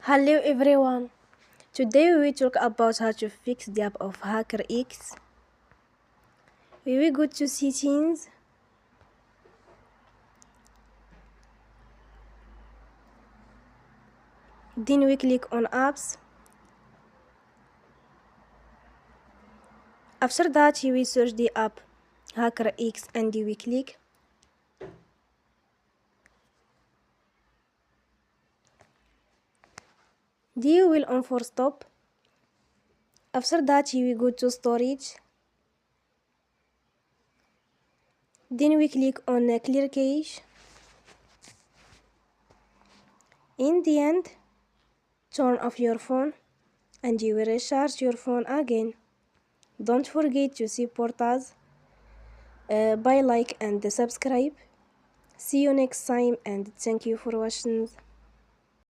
Hello everyone. Today we will talk about how to fix the app of HackerX. We will go to settings. Then we click on apps. After that we search the app HackerX and we click. Then you will on for stop. After that we go to storage. Then we click on clear cache. In the end, turn off your phone and you will recharge your phone again. Don't forget to support us by like and subscribe. See you next time and thank you for watching.